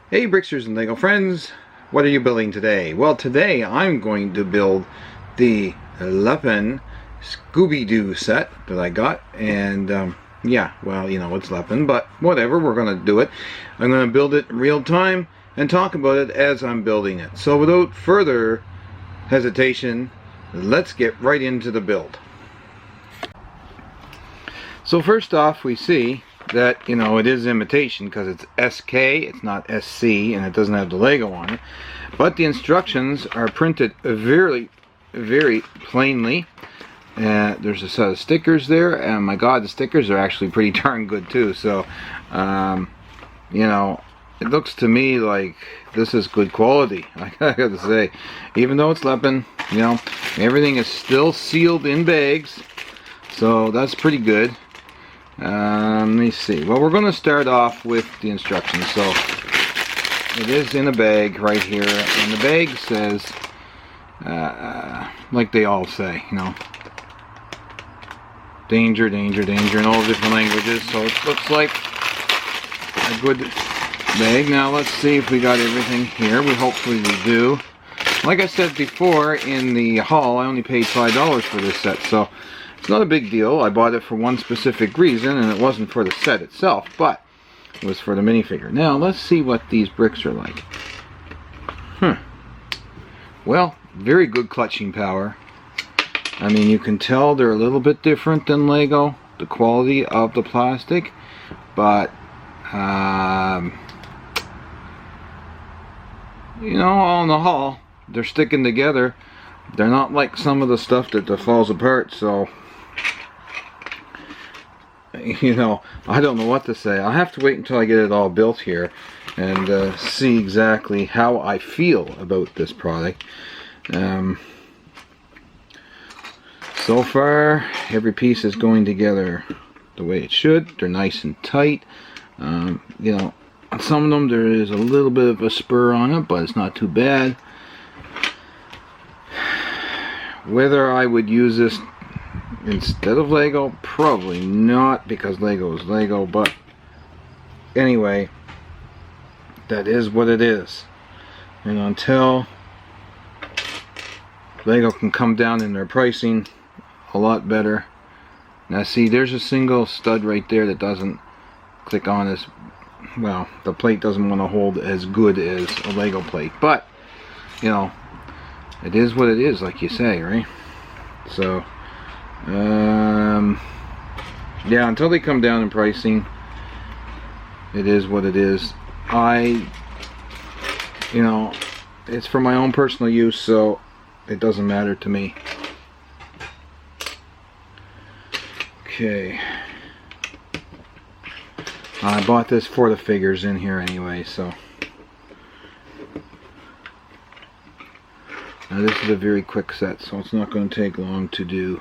Hey Bricksters and Lego friends, what are you building today? Well, today I'm going to build the Lepin Scooby-Doo set that I got, and yeah, well, you know, it's Lepin, but whatever, we're going to do it. I'm going to build it in real time and talk about it as I'm building it. So without further hesitation, let's get right into the build. So first off, we see that, you know, it is imitation because it's SK, it's not SC, and it doesn't have the Lego on it. But the instructions are printed very, very plainly. There's a set of stickers there, and my God, the stickers are actually pretty darn good too. So, you know, it looks to me like this is good quality, I gotta say. Even though it's Lepin, you know, everything is still sealed in bags, so that's pretty good. Let me see. Well, we're going to start off with the instructions. So it is in a bag right here, and the bag says, like they all say, you know, danger, danger, danger in all different languages. So it looks like a good bag. Now let's see if we got everything here. Hopefully we do. Like I said before in the haul, I only paid $5 for this set, so it's not a big deal. I bought it for one specific reason, and it wasn't for the set itself, but it was for the minifigure. Now, let's see what these bricks are like. Well, very good clutching power. I mean, you can tell they're a little bit different than Lego, the quality of the plastic, but, you know, all in the haul, they're sticking together. They're not like some of the stuff that falls apart, so, you know, I don't know what to say. I'll have to wait until I get it all built here and see exactly how I feel about this product. So far, every piece is going together the way it should. They're nice and tight. You know, on some of them there is a little bit of a spur on it, but it's not too bad. Whether I would use this instead of Lego, probably not, because Lego is Lego, but anyway, that is what it is. And until Lego can come down in their pricing a lot better. Now see, there's a single stud right there that doesn't click on as well. The plate doesn't want to hold as good as a Lego plate, but you know, it is what it is, like you say, right? So yeah, until they come down in pricing, it is what it is. You know, it's for my own personal use, so it doesn't matter to me. Okay, I bought this for the figures in here anyway, so now this is a very quick set, so it's not going to take long to do.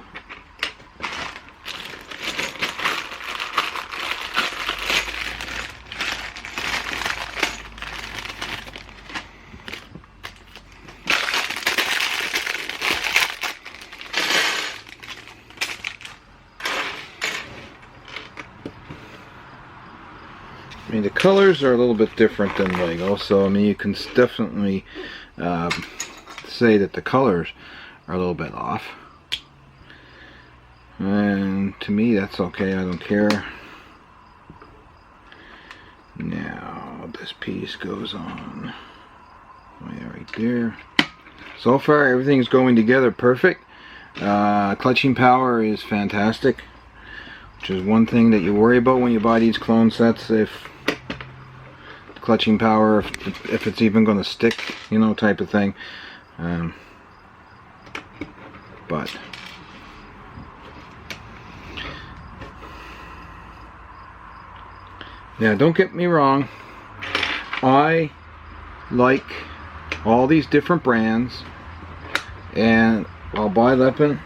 I mean, the colors are a little bit different than Lego, so I mean, you can definitely say that the colors are a little bit off, and to me that's okay. I don't care. Now this piece goes on right there. So far everything's going together perfect. Clutching power is fantastic, which is one thing that you worry about when you buy these clone sets, if the clutching power, if it's even going to stick, you know, type of thing. But yeah, don't get me wrong, I like all these different brands, and I'll buy Lepin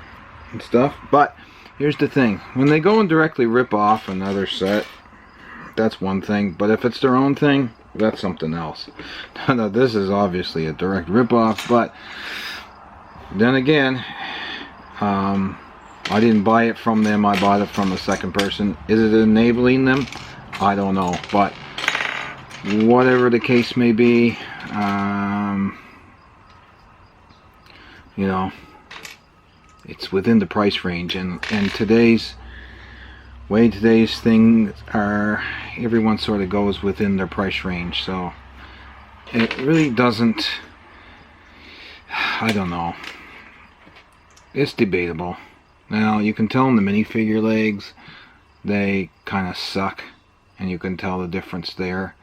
and stuff, but here's the thing, when they go and directly rip off another set, that's one thing, but if it's their own thing, that's something else. Now this is obviously a direct rip-off, but then again, I didn't buy it from them, I bought it from a second person. Is it enabling them? I don't know, but whatever the case may be, you know, it's within the price range, and today's things are, everyone sort of goes within their price range, so it really doesn't, I don't know, it's debatable. Now you can tell in the minifigure legs they kind of suck, and you can tell the difference there,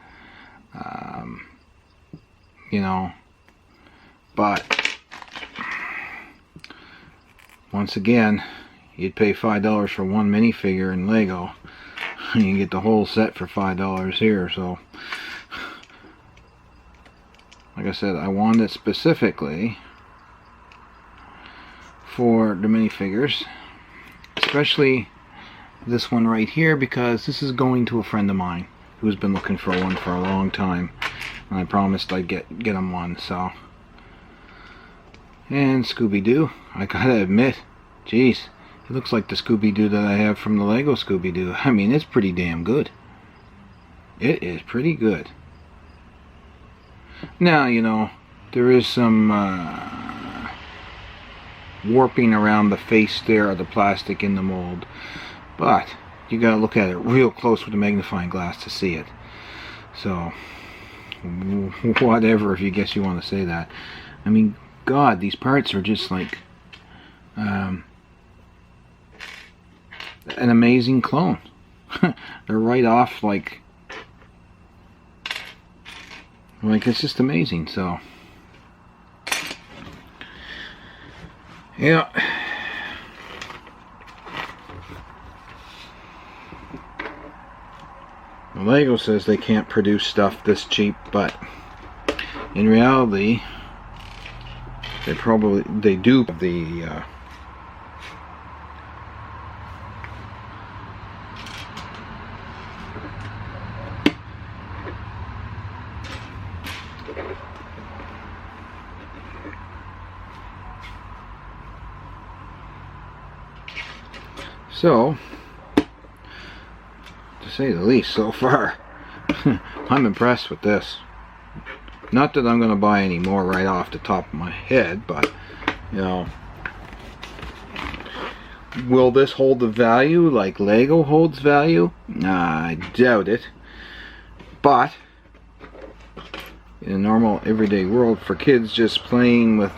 you know, but once again, you'd pay $5 for one minifigure in Lego, and you get the whole set for $5 here. So, like I said, I wanted it specifically for the minifigures, especially this one right here, because this is going to a friend of mine who's been looking for one for a long time, and I promised I'd get him one. So, and Scooby-Doo, I gotta admit, geez, it looks like the Scooby-Doo that I have from the Lego Scooby-Doo. I mean, it's pretty damn good. It is pretty good. Now, you know, there is some warping around the face there of the plastic in the mold, but you gotta look at it real close with a magnifying glass to see it. So, whatever, if you guess you want to say that. I mean, God, these parts are just like an amazing clone. They're right off, like it's just amazing. So yeah, Lego says they can't produce stuff this cheap, but in reality they do have the so, to say the least, so far, I'm impressed with this. Not that I'm going to buy any more right off the top of my head, but, you know, will this hold the value like Lego holds value? I doubt it. But, in a normal, everyday world, for kids just playing with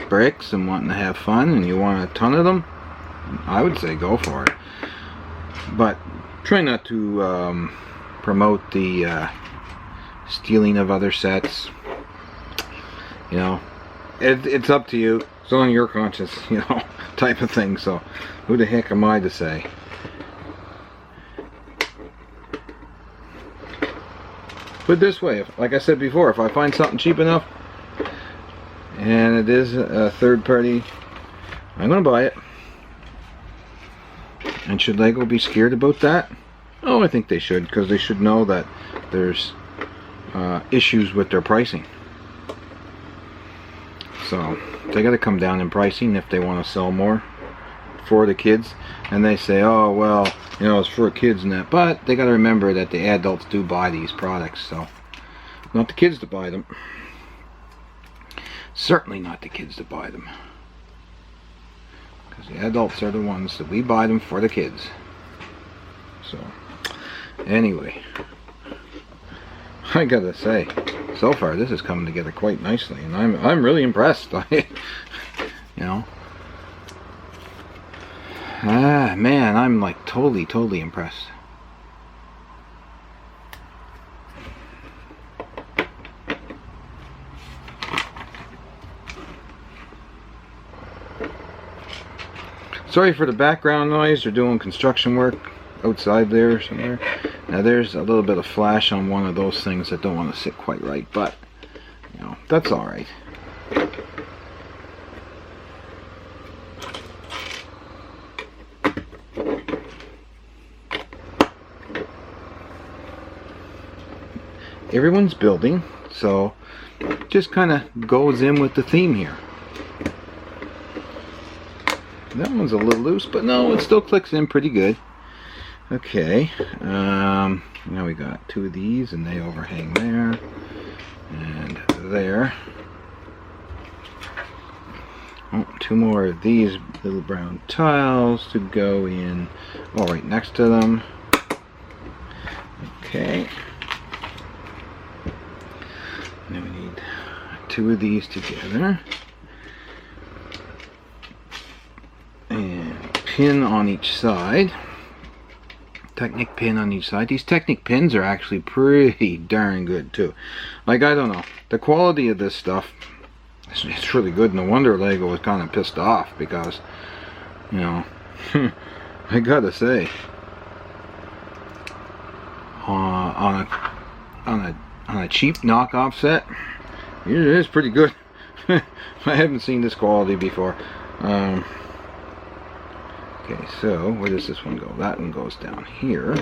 bricks and wanting to have fun, and you want a ton of them, I would say go for it. But try not to promote the stealing of other sets. You know, it's up to you. It's on your conscience, you know, type of thing. So who the heck am I to say? Put it this way, like I said before, if I find something cheap enough and it is a third party, I'm going to buy it. And should Lego be scared about that? Oh, I think they should, because they should know that there's issues with their pricing. So they got to come down in pricing if they want to sell more for the kids. And they say, oh well, you know, it's for kids and that, but they got to remember that the adults do buy these products, so not the kids to buy them. Certainly not the kids to buy them. Because the adults are the ones that we buy them for the kids. So, anyway, I gotta say, so far this is coming together quite nicely, and I'm really impressed. You know, man, I'm like totally impressed. Sorry for the background noise. They're doing construction work outside there somewhere. Now there's a little bit of flash on one of those things that don't want to sit quite right, but you know, that's alright. Everyone's building, so just kind of goes in with the theme here. That one's a little loose, but no, it still clicks in pretty good. Okay, now we got 2 of these, and they overhang there and there. Oh, 2 more of these little brown tiles to go in, oh, right next to them. Okay. Now we need 2 of these together. And pin on each side. Technic pin on each side. These Technic pins are actually pretty darn good too. Like, I don't know, the quality of this stuff, it's really good. No wonder Lego was kind of pissed off, because, you know, I gotta say, on a cheap knockoff set, it is pretty good. I haven't seen this quality before. Okay, so where does this one go? That one goes down here.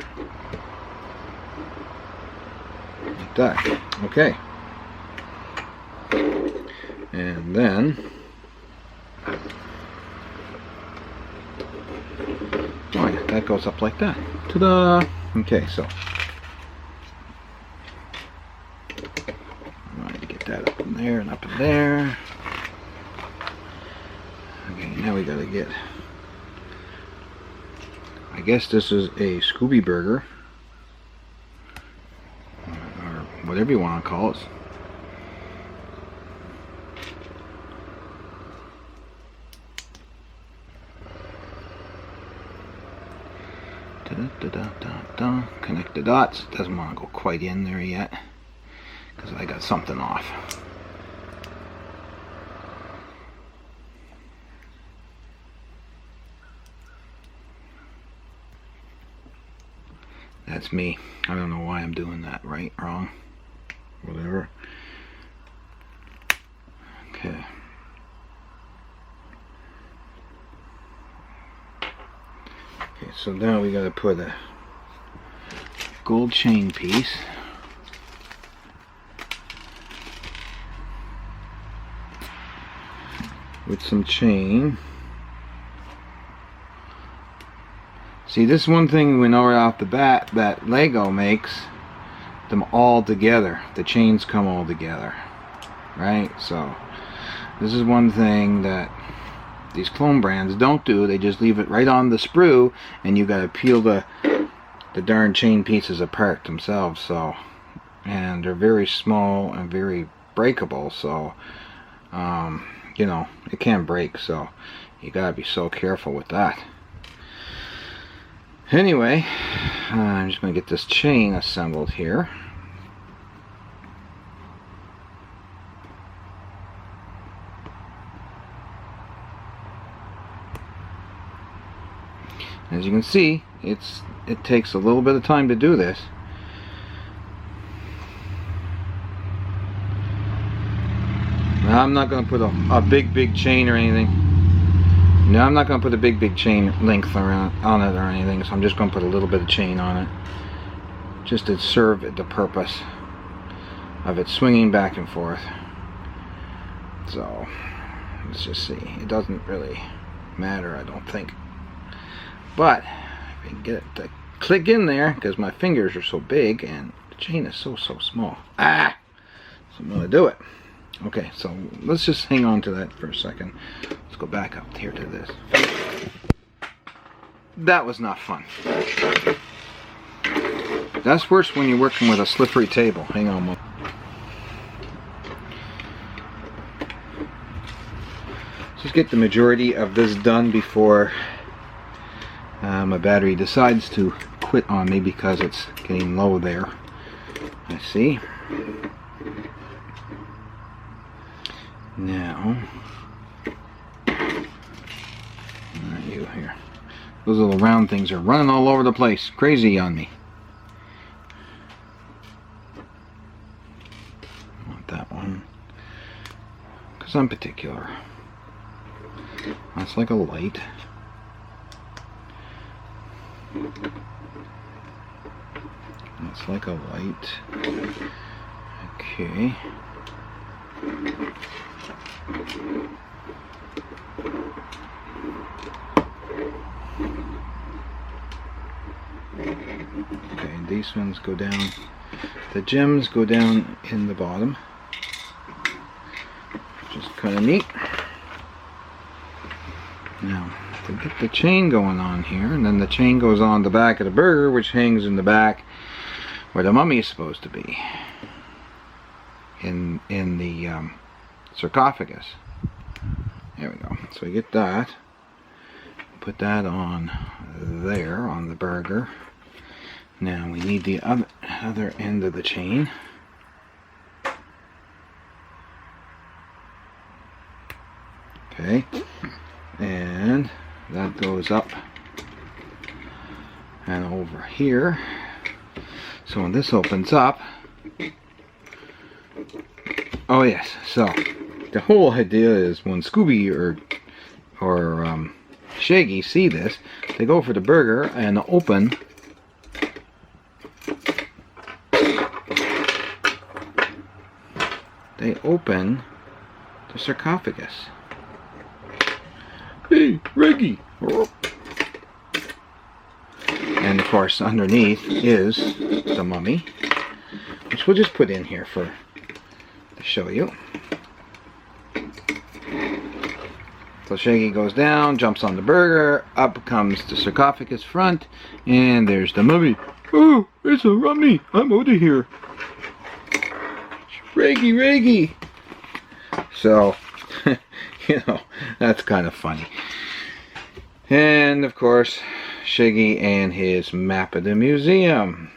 Like that. Okay. And then, oh yeah, that goes up like that. Ta-da! Okay, so I want to get that up in there and up in there. Okay, now we gotta get, I guess this is a Scooby burger, or whatever you want to call it. Connect the dots. Doesn't want to go quite in there yet, because I got something off. That's me. I don't know why I'm doing that. Right, wrong, whatever. Okay. Okay, so now we got to put a gold chain piece with some chain. See, this is one thing we know right off the bat, that Lego makes them all together. The chains come all together, right? So this is one thing that these clone brands don't do. They just leave it right on the sprue, and you gotta peel the darn chain pieces apart themselves. So, and they're very small and very breakable, so you know, it can break, so you gotta be so careful with that. Anyway, I'm just gonna get this chain assembled here. As you can see, it takes a little bit of time to do this. Now, I'm not going to put a big chain or anything. No, I'm not going to put a big chain length around on it or anything. So I'm just going to put a little bit of chain on it, just to serve the purpose of it swinging back and forth. So let's just see. It doesn't really matter, I don't think. But if I can get it to click in there, because my fingers are so big and the chain is so small. So I'm going to do it. Okay, so let's just hang on to that for a second. Let's go back up here to this. That was not fun. That's worse when you're working with a slippery table. Hang on. Let's get the majority of this done before my battery decides to quit on me, because it's getting low there. I see. Now, you here. Those little round things are running all over the place. Crazy on me. I want that one, because I'm particular. That's like a light. That's like a light. Okay. these ones go down. The gems go down in the bottom. Which is kind of neat. Now, to get the chain going on here, and then the chain goes on the back of the burger, which hangs in the back where the mummy is supposed to be. In the sarcophagus. There we go. So we get that. Put that on there on the burger. Now we need the other end of the chain. Okay. And that goes up and over here. So when this opens up, oh yes, so the whole idea is when Scooby or Shaggy see this, they go for the burger and open the sarcophagus. Hey, Reggie! And of course underneath is the mummy, which we'll just put in here to show you. So Shaggy goes down, jumps on the burger, up comes the sarcophagus front, and there's the mummy. Oh, it's a mummy! I'm out of here. Reggie! So, you know, that's kind of funny. And of course, Shaggy and his map of the museum.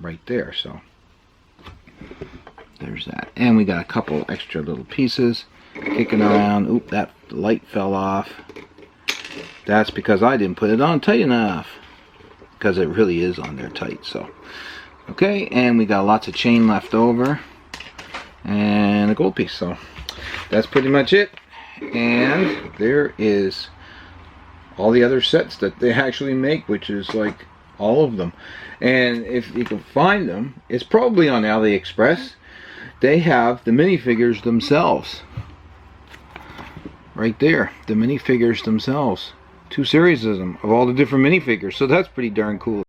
Right there, so. There's that. And we got a couple extra little pieces kicking around. Oop, that light fell off. That's because I didn't put it on tight enough. Because it really is on there tight, so. Okay, and we got lots of chain left over. And a gold piece, so. That's pretty much it. And there is all the other sets that they actually make, which is like all of them. And if you can find them, it's probably on AliExpress. They have the minifigures themselves. Right there, the minifigures themselves. 2 series of them, of all the different minifigures. So that's pretty darn cool.